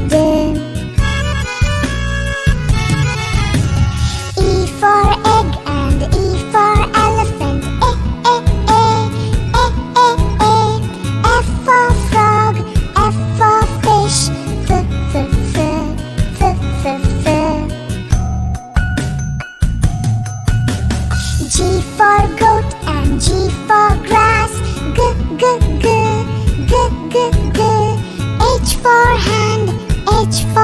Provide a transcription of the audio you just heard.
D. E for egg and E for elephant. E, e, e, e, e, e. F for frog, F for fish. F, f, f, f, f, f. G for goat and G for grass. G, g, g, g, g, g. H for hand, H for